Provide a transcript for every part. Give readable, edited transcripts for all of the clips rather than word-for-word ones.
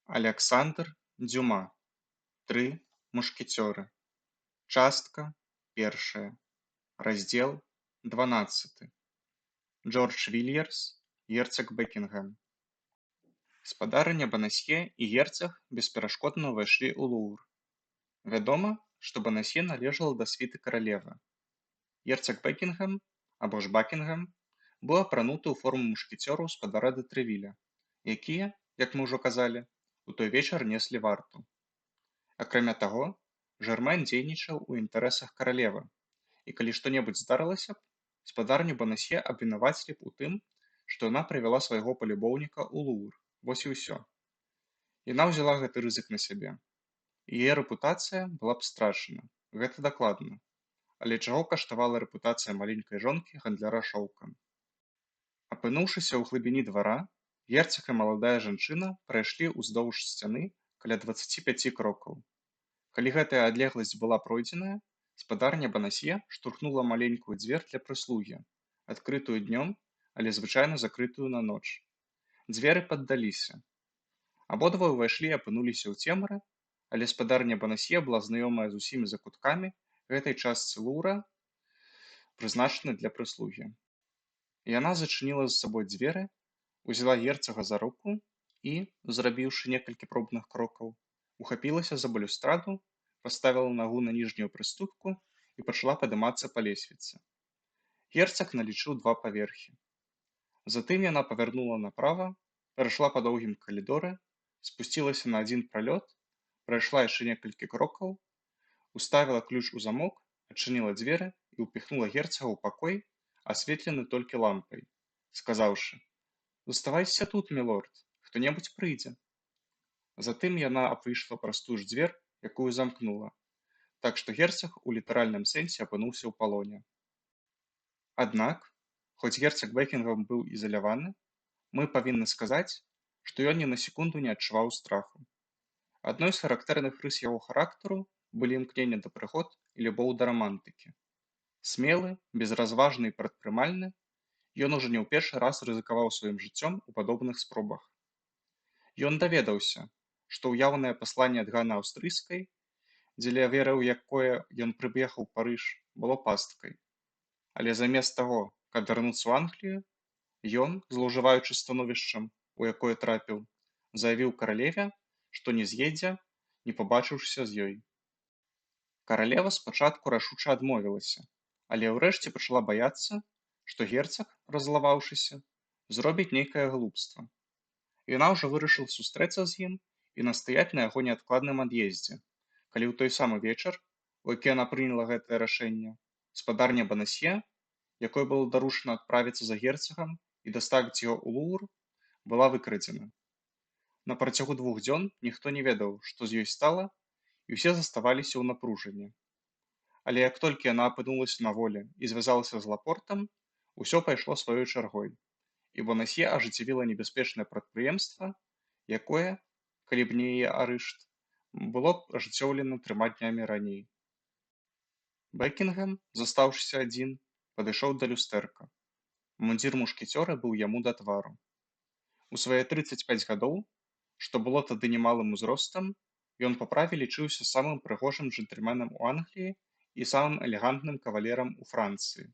Аляксандр Дзюма. Тры мушкецёры. Частка першая. Раздзел 12. Джордж Вільярс, герцаг Бекінгем. Спадарыня Банасье і герцаг бесперашкодна ўвайшлі ў Лувр. Вядома, што Банасье належала да світы каралевы. Герцаг Бекінгем, або ж Бакінгем, быў апрануты ў форму мушкецёраў спадара дэ Трэвіля, якія, як мы ўжо казалі, у той вечар неслі варту. Акрамя таго, Жэрмэн дзейнічаў у інтарэсах каралевы, і калі што-небудзь здарылася б, спадарню Банасье абвінавацілі б у тым, што яна прывяла свайго палюбоўніка ў Лувр. Вось і ўсё. Яна ўзяла гэты рызык на сябе. Яе рэпутацыя была б страчана, гэта дакладна. Але чаго каштавала рэпутацыя маленькай жонкі гандляра шоўкам? Апынуўшыся ў глыбіні двара, герцаг і маладая жанчына прайшлі ўздоўж сцяны каля 25 крокаў. Калі гэтая адлегласць была пройдзеная, спадарня Банасье штурхнула маленькую дзвер для прыслугі, адкрытую днём, але звычайна закрытую на ноч. Дзверы паддаліся. Абодва ўвайшлі і апынуліся ў цемры, але спадарня Банасье была знаёмая з усімі закуткамі гэтай частцы Лувра, прызначанай для прыслугі. Яна зачыніла за сабой дзверы, узяла герцага за руку і, зрабіўшы некалькі пробных крокаў, ухапілася за балюстраду, паставіла нагу на ніжнюю прыступку і пачала падымацца па лесвіцы. Герцаг налічыў 2 паверхі. Затым яна павярнула направа, перайшла па доўгім калідоры, спусцілася на адзін пралёт, прайшла яшчэ некалькі крокаў, уставіла ключ у замок, адчыніла дзверы і ўпіхнула герцага ў пакой, асветлены толькі лампай, сказаўшы: «Заставайцеся тут, мілорд, хто-небудзь прыйдзе». Затым яна абвышла праз тую ж дзвер, якую замкнула, так што герцаг у літаральным сэнсе апынуўся ў палоне. Аднак, хоць герцаг Бекінгем быў ізаляваны, мы павінны сказаць, што ён ні на секунду не адчуваў страху. Адной з характэрных рыс яго характару былі імкненне да прыгод і любоў да рамантыкі. Смелы, безразважны і прадпрымальны, ён ужо не ў першы раз рызыкаваў сваім жыццём у падобных спробах. Ён даведаўся, што ўяўнае пасланне ад Ганы Аўстрыйскай, дзеля веры ў якое ён прыехаў у Парыж, было пасткай. Але замест таго, каб вярнуцца ў Англію, ён, злоўжываючы становішчам, у якое трапіў, заявіў каралеве, што не з'едзе, не пабачыўшыся з ёй. Каралева спачатку рашуча адмовілася, але ўрэшце пачала баяцца, што герцаг, раззлаваўшыся, зробіць нейкае глупства. Яна ўжо вырашыла сустрэцца з ім і настаяць на яго неадкладным ад'ездзе, калі ў той самы вечар, у які яна прыняла гэтае рашэнне, спадарня Банасье, якой было даручана адправіцца за герцагам і даставіць яго ў Лувр, была выкрадзена. На працягу 2 дзён ніхто не ведаў, што з ёй стала, і ўсе заставаліся ў напружанні. Але як толькі яна апынулася на волі і звязалася з Лапортам, усё пайшло сваёй чаргой, і Банасье ажыццявіла небяспечнае прадпрыемства, якое, калі б не яе арышт, было б ажыццёўлена 3 днямі раней. Бекінгем, застаўшыся адзін, падышоў да люстэрка. Мундзір мушкецёра быў яму да твару. У свае 35 гадоў, што было тады немалым узростам, ён па праве лічыўся самым прыгожым джэнтльменам у Англіі і самым элегантным кавалерам у Францыі.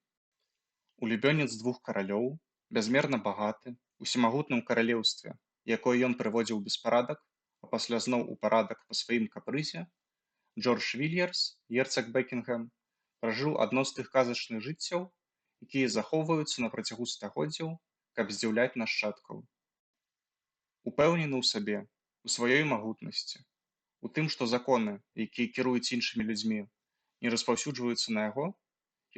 Улюбёнец 2 каралёў, бязмерна багаты, у всемагутным каралеўстве, якое ён прыводзіў у беспарадак, а пасля зноў у парадак па сваім капрызе, Джордж Вільярс, герцаг Бекінгем, пражыў адно з тых казачных жыццяў, якія захоўваюцца на працягу стагоддзяў, каб здзіўляць нашчадкаў. Упэўнены ў сабе, у сваёй магутнасці, у тым, што законы, якія кіруюць іншымі людзьмі, не распаўсюджваюцца на яго,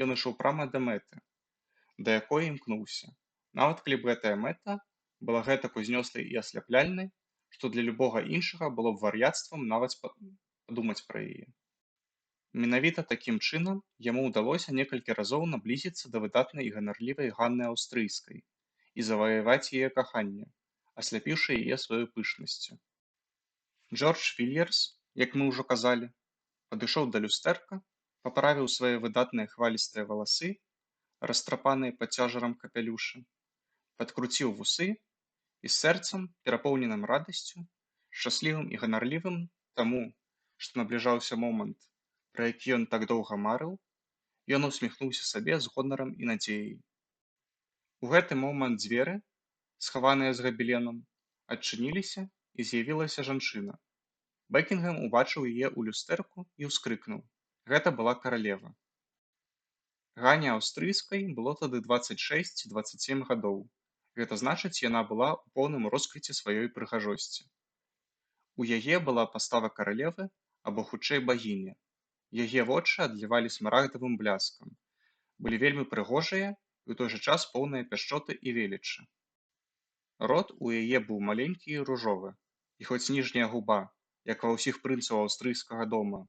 ён ішоў прама да мэты, да якой імкнуўся, нават калі б гэтая мэта была гэтак узнёслай і асляпляльнай, што для любога іншага было б вар'яцтвам нават падумаць пра яе. Менавіта такім чынам яму ўдалося некалькі разоў наблізіцца да выдатнай і ганарлівай Ганны Аўстрыйскай і заваяваць яе каханне, асляпіўшы яе сваёй пышнасцю. Джордж Вільярс, як мы ўжо казалі, падышоў да люстэрка, паправіў свае выдатныя хвалістыя валасы, растрапаныя пад цяжарам капялюша, падкруціў вусы і з сэрцам, перапоўненым радасцю, Шчаслівым і ганарлівым таму, што набліжаўся момант, пра які ён так доўга марыў, ён усміхнуўся сабе з гонарам і надзеяй. У гэты момант дзверы, схаваныя з габеленам, адчыніліся і з'явілася жанчына. Бекінгем убачыў яе ў люстэрку і ўскрыкнуў. Гэта была каралева. Гані аўстрыйскай было тады 26-27 гадоў. Гэта значыць, яна была ў поўным росквіце сваёй прыгажосці. У яе была пастава каралевы або хутчэй багіні. Яе вочы адлівалі смарагдавым бляскам, былі вельмі прыгожыя і ў той жа час поўныя пяшчоты і велічы. Рот у яе быў маленькі і ружовы, і хоць ніжняя губа, як ва ўсіх прынцаў аўстрыйскага дома,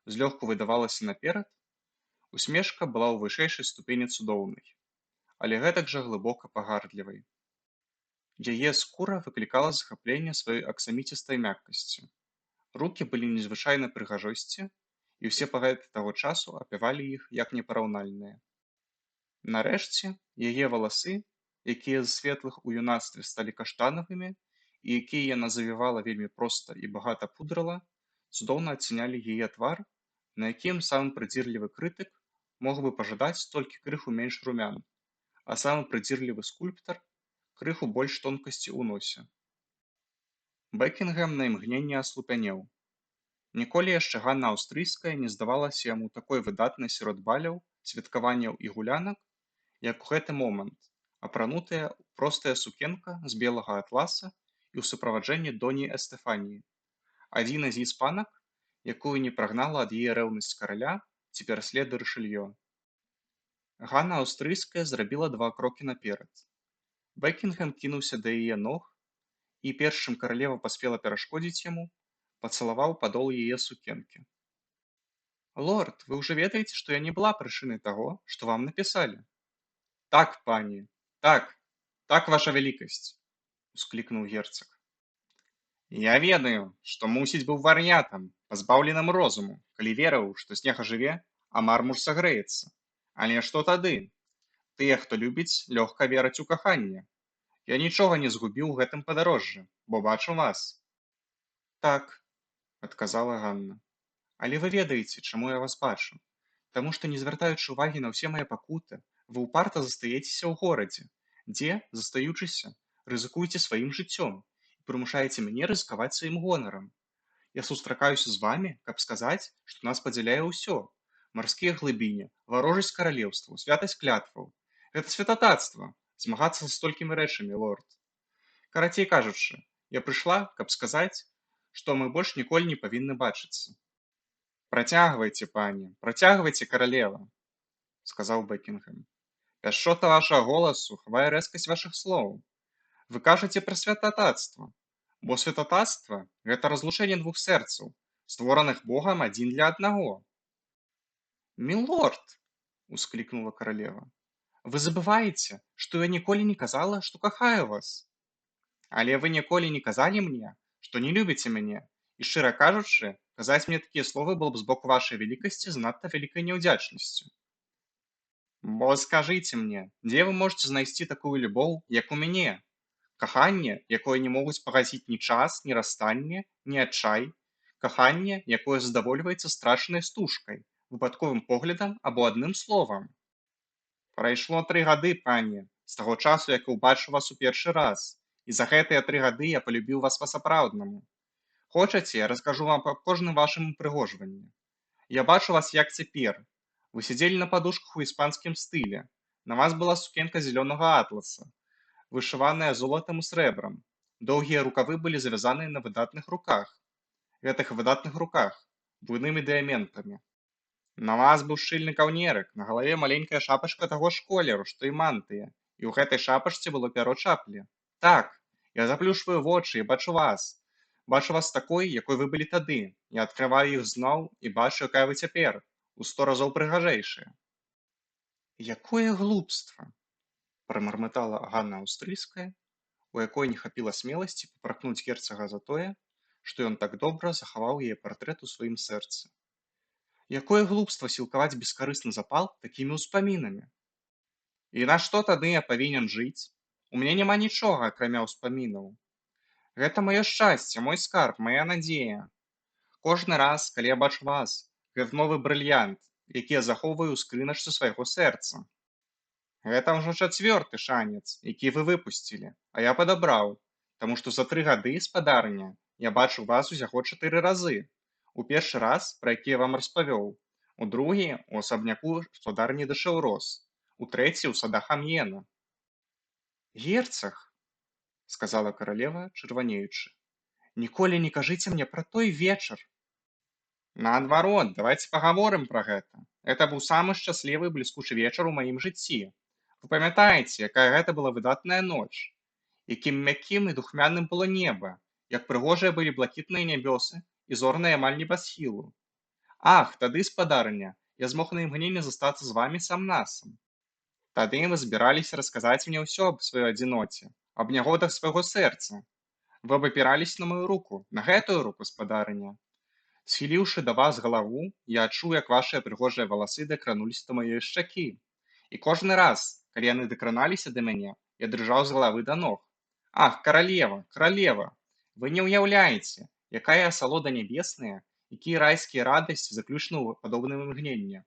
злёгку выдавалася наперад, усмешка была ў вышэйшай ступені цудоўнай, але гэтак жа глыбока пагардлівай. Яе скура выклікала захапленне сваёй аксаміцістай мяккасцю. Рукі былі незвычайнай прыгажосці, і ўсе паэты таго часу апявалі іх як непараўнальныя. Нарэшце, яе валасы, якія з светлых у юнацтве сталі каштанавымі і якія яна завівала вельмі проста і багата пудрала, цудоўна адцянялі яе твар, на якім самы прыдзірлівы крытык мог бы пажадаць толькі крыху менш румян, а самы прыдзірлівы скульптар крыху больш тонкасці ў носе. Бекінгем на імгненне аслупянеў. Ніколі яшчэ Ганна аўстрыйская не здавалася яму такой выдатнай сярод баляў, святкаванняў і гулянак, як у гэты момант, апранутая простая сукенка з белага атласа і ў суправаджэнні доні Эстэфаніі, адзінай з іспанак, якую не прагнала ад яе рэўнасць караля ці пераследы Рышэльё. Ганна аўстрыйская зрабіла 2 крокі наперад. Бекінгем кінуўся да яе ног і, перш чым каралева паспела перашкодзіць яму, пацалаваў падол яе сукенкі. «Лорд, вы ўжо ведаеце, што я не была прычынай таго, што вам напісалі?» «Так, пані, так, ваша вялікасць», — усклікнуў герцаг. «Я ведаю, што, мусіць, быў вар'ятам, пазбаўленым розуму, калі верыў, што снег ажыве, а мармур сагрэецца. Але што тады? Тыя, хто любіць, лёгка вераць у каханне. Я нічога не згубіў у гэтым падарожжы, бо бачу вас». «Так», — адказала Ганна. «Але вы ведаеце, чаму я вас бачу. Таму што, не звяртаючы ўвагі на ўсе мае пакуты, вы ўпарта застаецеся ў горадзе, дзе, застаючыся, рызыкуеце сваім жыццём і прымушаеце мяне рызыкаваць сваім гонарам. Я сустракаюся з вамі, каб сказаць, што нас падзяляе ўсё. Марскія глыбіні, варожасць каралеўстваў, святасць клятваў. Гэта святатацтва, змагацца з столькімі рэчамі, лорд. Карацей кажучы, я прыйшла, каб сказаць, што мы больш ніколі не павінны бачыцца». «Працягвайце, пані, працягвайце, каралева», — сказаў Бекінгем. «Пяшчота вашага голасу хавае рэзкасць вашых слоў. Вы кажаце пра святатацтва, бо святатацтва — гэта разлучэнне 2 сэрцаў, створаных Богам адзін для аднаго». «Мілорд», — усклікнула каралева, «вы забываеце, што я ніколі не казала, што кахаю вас». «Але вы ніколі не казалі мне, што не любіце мяне, і, шчыра кажучы, казаць мне такія словы было б з боку вашай вялікасці занадта вялікай няўдзячнасцю. Бо скажыце мне, дзе вы можаце знайсці такую любоў, як у мяне? Каханне, якое не могуць пагасіць ні час, ні расстанне, ні адчай. Каханне, якое задавольваецца страчанай стужкай, выпадковым поглядам або адным словам. Прайшло 3 гады, пані, з таго часу, як убачыў вас у першы раз, і за гэтыя 3 гады я палюбіў вас па-сапраўднаму. Хочаце, я раскажу вам пра кожным вашым упрыгожванні. Я бачу вас як цяпер. Вы сядзелі на падушках у іспанскім стылі. На вас была сукенка зялёнага атласа, вышываная золатам і срэбрам. Доўгія рукавы былі завязаныя на выдатных руках. Гэтых выдатных руках, буйнымі дыяментамі. На вас быў шчыльны каўнерык, на галаве маленькая шапачка таго ж колеру, што і мантыя, і ў гэтай шапачцы было пяро чаплі. Так, я заплюшваю вочы і бачу вас. Бачу вас такой, якой вы былі тады. Я адкрываю іх зноў і бачу, якая вы цяпер, у 100 разоў прыгажэйшая. «Якое глупства!» — прамармытала Ганна аўстрыйская, у якой не хапіла смеласці папракнуць герцага за тое, што ён так добра захаваў яе партрэт у сваім сэрцы. «Якое глупства сілкаваць бескарысны запал такімі ўспамінамі! І на што тады я павінен жыць? У мяне няма нічога, акрамя ўспамінаў. Гэта маё шчасце, мой скарб, мая надзея. Кожны раз, калі я бачу вас, гэта новы брыльянт, які я захоўваю ў скрыначцы свайго сэрца. Гэта ўжо чацвёрты шанец, які вы выпусцілі, а я падабраў, таму што за 3 гады, спадарня, я бачыў вас усяго 4 разы. У першы раз, пра які я вам распавёў, у другі у асабняку спадарні Дэшеўрос, у трэці ў садах Амьена. Герцаг, сказала каралева, чырванеючы, ніколі не кажыце мне пра той вечар. Наадварот, давайте пагаворым пра гэта. Гэта быў самы шчаслівы і бліскучы вечар у маім жыцці. Вы памятаеце, якая гэта была выдатная ноч, якім мяккім і духмяным было неба, як прыгожыя былі блакітныя нябёсы і зорныя амаль небасхілу. Ах, тады, спадарня, я змог на імгненне застацца з вамі сам-насам. Тады вы збіраліся расказаць мне ўсё аб сваёй адзіноце, аб нягодах свайго сэрца. Вы абапіраліся на маю руку, на гэтую руку, спадарня. Схіліўшы да вас галаву, я адчуў, як вашыя прыгожыя валасы дакрануліся да маёй шчакі. І кожны раз, калі яны дакраналіся да мяне, я дрыжаў з галавы да ног. Ах, каралева, каралева, вы не ўяўляеце, якая асалода нябесная, якія райскія радасці заключаны ў падобным імгненне.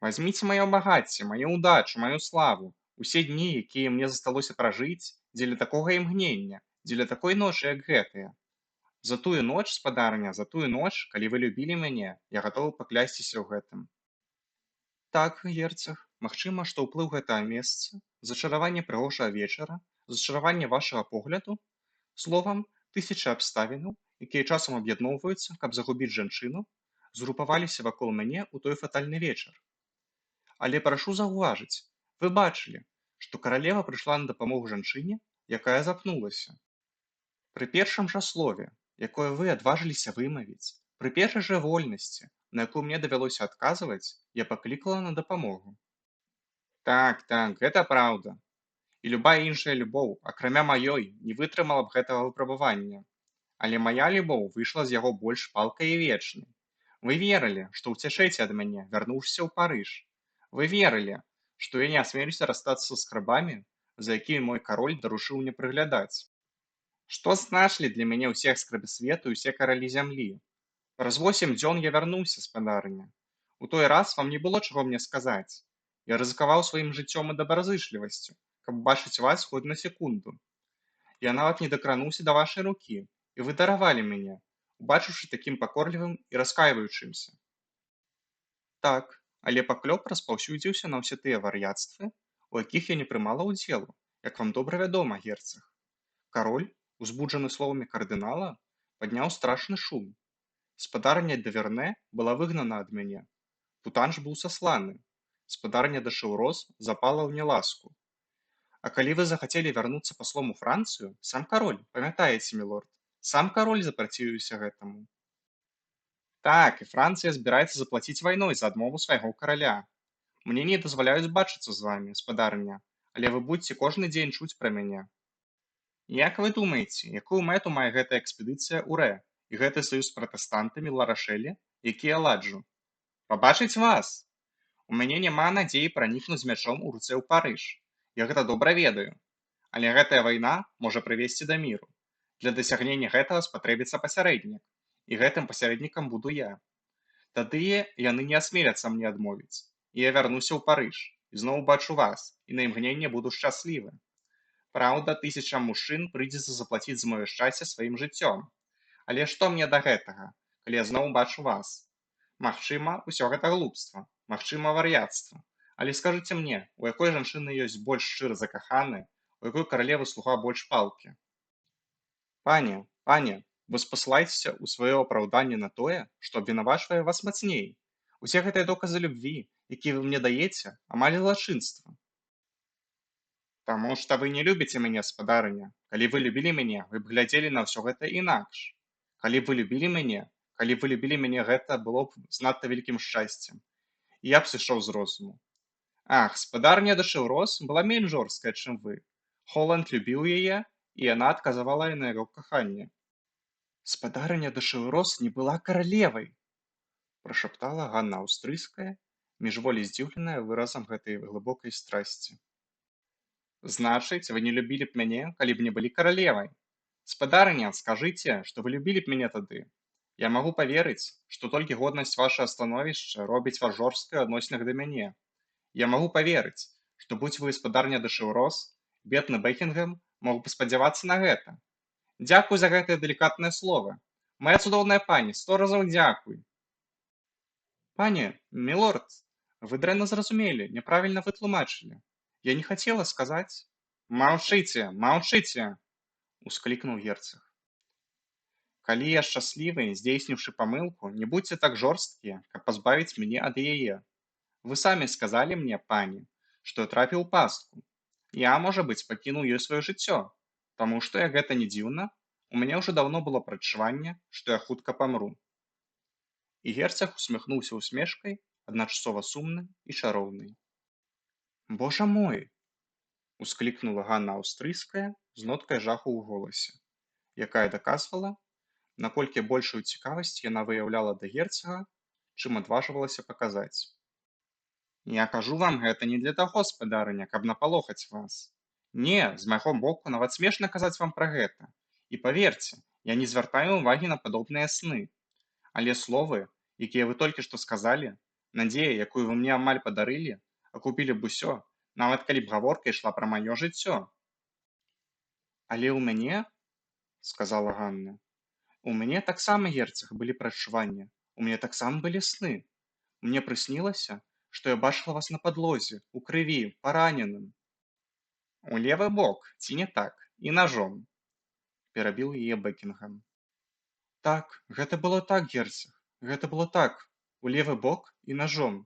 Вазьміце маё багацце, маю ўдачу, маю славу, усе дні, якія мне засталося пражыць, дзеля такога імгнення, дзеля такой ночы, як гэтая. За тую ноч, спадарня, за тую ноч, калі вы любілі мяне, я гатовы паклясціся ў гэтым. Так, герцаг, магчыма, што ўплыў гэтага месца, зачараванне прыгожага вечара, зачараванне вашага погляду, словам, тысячы абставінаў, якія часам аб'ядноўваюцца, каб загубіць жанчыну, згрупаваліся вакол мяне ў той фатальны вечар. Але прашу заўважыць, вы бачылі, што каралева прыйшла на дапамогу жанчыне, якая запнулася. Пры першым жа слове, якое вы адважыліся вымавіць, пры першай жа вольнасці, на якую мне давялося адказваць, я паклікала на дапамогу. Так, так, гэта праўда. І любая іншая любоў, акрамя маёй, не вытрымала б гэтага выпрабавання. Але мая любоў выйшла з яго больш палкай і вечнай. Вы верылі, што ўцячэце ад мяне, вярнуўшыся ў Парыж. Вы верылі, што я не асмелюся расстацца са скрабамі, за якімі мой кароль дарушыў мне прыглядаць. Што значылі для мяне ўсе скрабы свету і ўсе каралі зямлі? Праз 8 дзён я вярнуўся, спадарня. У той раз вам не было чаго мне сказаць. Я рызыкаваў сваім жыццём і добразычлівасцю, каб бачыць вас хоць на секунду. Я нават не дакрануўся да вашай рукі, і вы даравалі мяне, убачыўшы такім пакорлівым і раскайваючымся. Так, але паклёп распаўсюдзіўся на ўсе тыя вар'яцтвы, у якіх я не прымала ўдзелу, як вам добра вядома, герцаг. Кароль, узбуджаны словамі кардынала, падняў страшны шум. Спадарня Даверне была выгнана ад мяне. Путанж быў сасланы. Спадарня Дэшеўрос запала ў няласку. А калі вы захацелі вярнуцца паслом у Францыю, сам кароль, памятаеце, мілорд, сам кароль запраціўся гэтаму. Так, і Францыя збіраецца заплаціць вайной за адмову свайго караля. Мне не дазваляюць бачыцца з вамі, спадарня, але вы будзьце кожны дзень чуць пра мяне. Як вы думаеце, якую мэту мае гэтая экспедыцыя ў Рэ і гэты саюз з пратэстантамі Ларашэлі, які я ладжу? Пабачыць вас! У мяне няма надзеі пранікнуць з мячом у руцэ ў Парыж. Я гэта добра ведаю. Але гэтая вайна можа прывесці да міру. Для дасягнення гэтага спатрэбіцца пасярэднік. І гэтым пасярэднікам буду я. Тады яны не асмеляцца мне адмовіць. І я вярнуся ў Парыж, і зноў бачу вас, і на імгненне буду шчаслівы. Праўда, тысячам мужчын прыйдзецца заплаціць за маё шчасце сваім жыццём. Але што мне да гэтага, калі я зноў бачу вас? Магчыма, усё гэта глупства, магчыма, вар'яцтва. Але скажыце мне, у якой жанчыны ёсць больш шчыра закаханы, у якой каралевы слуга больш палкі? Пане, пане, вы спасылаецеся ў сваё апраўданне на тое, што абвінавачвае вас мацней. Усе гэтыя доказы любві, якія вы мне даеце, амаль злачынства. Таму што вы не любіце мяне, спадарыня. Калі вы любілі мяне, вы б глядзелі на ўсё гэта інакш. Калі б вы любілі мяне, калі б вы любілі мяне, гэта было б з надта вялікім шчасцем. І я б сышоў з розуму. Ах, спадарня Дэшеўрос была менш жорсткая, чым вы. Холанд любіў яе, і яна адказавала на яго каханне. Спадарыня Дэшеўрос не была каралевай, прашаптала Ганна Аўстрыйская, міжволі здзіўленая выразам гэтай глыбокай страсці. Значыць, вы не любілі б мяне, калі б не былі каралевай. Спадарыня, скажыце, што вы любілі б мяне тады. Я магу паверыць, што толькі годнасць вашага становішча робіць вас жорсткай у адносінах да мяне. Я магу паверыць, што будзь вы спадарня де Шеўрос, бедны Бекінгем мог бы спадзявацца на гэта. Дзякуй за гэтае далікатнае слова. Мая цудоўная пані, 100 разоў дзякуй. Пане, мілорд, вы дрэнна зразумелі, няправільна вытлумачылі. Я не хацела сказаць. Маўчыце, маўчыце, усклікнуў герцаг. Калі я шчаслівы, здзейсніўшы памылку, не будьце так жорсткія, каб пазбавіць мяне ад яе. Вы самі сказалі мне, пані, што я трапіў у пастку. Я, можа быць, пакінуў ёй сваё жыццё, таму што, як гэта не дзіўна, у мяне ўжо даўно было прадчуванне, што я хутка памру. І герцаг усміхнуўся усмешкай, адначасова сумнай і чароўнай. Божа мой! Усклікнула Ганна Аўстрыйская з ноткай жаху ў голасе, якая даказвала, наколькі большую цікавасць яна выяўляла да герцага, чым адважвалася паказаць. Я кажу вам гэта не для таго, спадарыня, каб напалохаць вас. Не, з майго боку нават смешна казаць вам пра гэта. І паверце, я не звяртаю ўвагі на падобныя сны. Але словы, якія вы толькі што сказалі, надзея, якую вы мне амаль падарылі, акупілі б усё, нават калі б гаворка ішла пра маё жыццё. Але ў мяне, сказала Ганна, у мяне таксама, герцаг, былі прадчуванні, у мяне таксама былі сны. Мне прыснілася, што я бачыла вас на падлозе, у крыві, параненым. У левы бок, ці не так, і ножом, перабіў яе Бекінгем. Так, гэта было так, герцаг, гэта было так, у левы бок і ножом.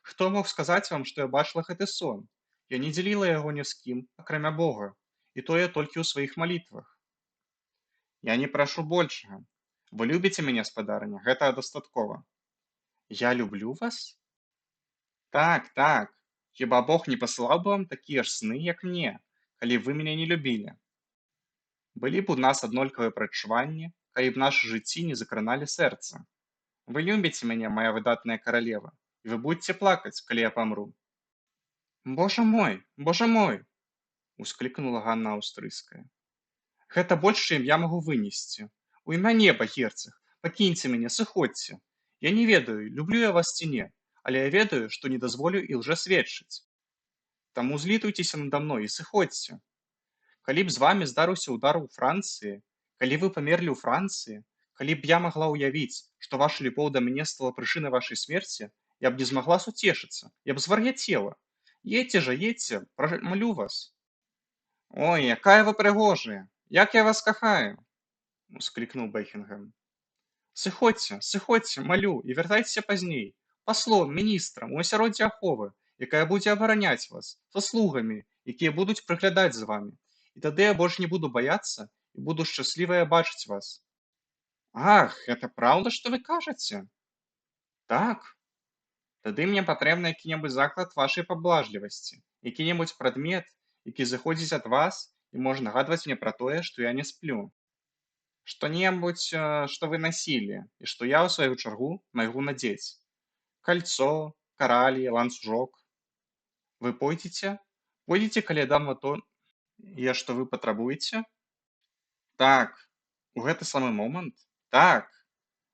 Хто мог сказаць вам, што я бачыла гэты сон? Я не дзяліла яго ні з кім, акрамя Бога, і тое толькі ў сваіх малітвах. Я не прашу большага. Вы любіце мяне, спадарыня, гэта дастаткова. Я люблю вас? Так, так. Хіба Бог не пасылаў бы вам такія ж сны, як мне, калі б вы мяне не любілі? Былі б у нас аднолькавыя прадчуванні, калі б нашы жыцці не закраналі сэрца. Вы любіце мяне, мая выдатная каралева, і вы будзеце плакаць, калі я памру. Божа мой! Усклікнула Ганна Аўстрыйская. Гэта больш, чым я магу вынесці. У імя неба, герцаг, пакіньце мяне, сыходзьце. Я не ведаю, люблю я вас ці не, але я ведаю, што не дазволю і лжэсведчыць. Таму злітуйцеся нада мной і сыходзьце. Калі б з вамі здарыўся ўдар у Францыі, калі вы памерлі ў Францыі, калі б я магла ўявіць, што ваша любоў да мяне стала прычынай вашай смерці, я б не змагла суцешыцца, я б звар'яцела. Едьце жа, едьце, прамалю вас. Ой, якая вы прыгожая! Як я вас кахаю! Усклікнуў Бекінгем. Сыходзьце, сыходзьце, малю, і вяртайцеся пазней, паслом, міністрам, у асяроддзе аховы, якая будзе абараняць вас, са слугамі, якія будуць прыглядаць за вамі. І тады я больш не буду баяцца і буду шчаслівая бачыць вас. Ах, гэта праўда, што вы кажаце? Так. Тады мне патрэбны які-небудзь заклад вашай паблажлівасці, які-небудзь прадмет, які зыходзіць ад вас і можа нагадваць мне пра тое, што я не сплю. Што-небудзь, што вы насілі, і што я, у сваю чаргу, магу надзець. Кальцо, каралі, ланцужок. Вы пойдзеце? Пойдзеце, калі я дам вам тое, што вы патрабуеце? Так, у гэты самы момант? Так.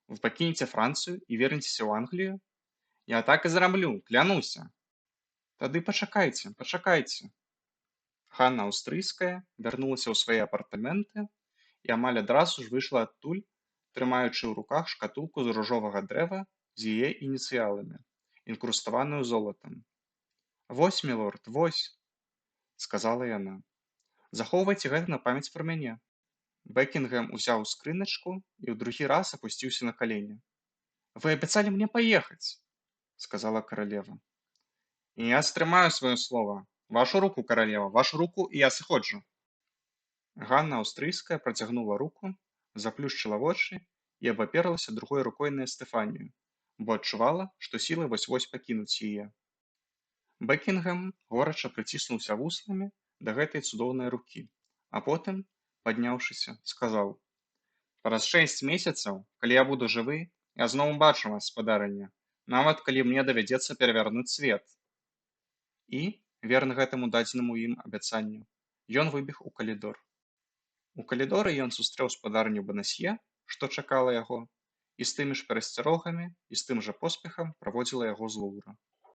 Вы пакінеце Францыю і вернецеся ў Англію? Я так і зраблю, клянуся. Тады пачакайце, пачакайце. Ганна Аўстрыйская вярнулася ў свае апартаменты і амаль адразу ж выйшла адтуль, трымаючы ў руках шкатулку з ружовага дрэва з яе ініцыяламі, інкруставаную золатам. Вось, мілорд, вось, сказала яна. Захоўвайце гэта на памяць пра мяне. Бекінгем узяў скрыначку і ў другі раз апусціўся на калені. Вы абяцалі мне паехаць, сказала каралева. І я стрымаю сваё слова. Вашу руку, каралева, вашу руку, і я сыходжу. Ганна Аўстрыйская працягнула руку, заплюшчыла вочы і абаперлася другой рукой на Эстэфанію, бо адчувала, што сілы вось-вось пакінуць яе. Бекінгем горача прыціснуўся вуснамі да гэтай цудоўнай рукі, а потым, падняўшыся, сказаў: «Праз 6 месяцаў, калі я буду жывы, я зноў убачу вас, спадарыня, нават калі мне давядзецца перавярнуць свет». І, верны гэтаму дадзенаму ім абяцанню, ён выбег у калідор. У калідоры ён сустрэў спадарню Банасье, што чакала яго, і з тымі ж перасцярогамі і з тым жа поспехам праводзіла яго з Луўра.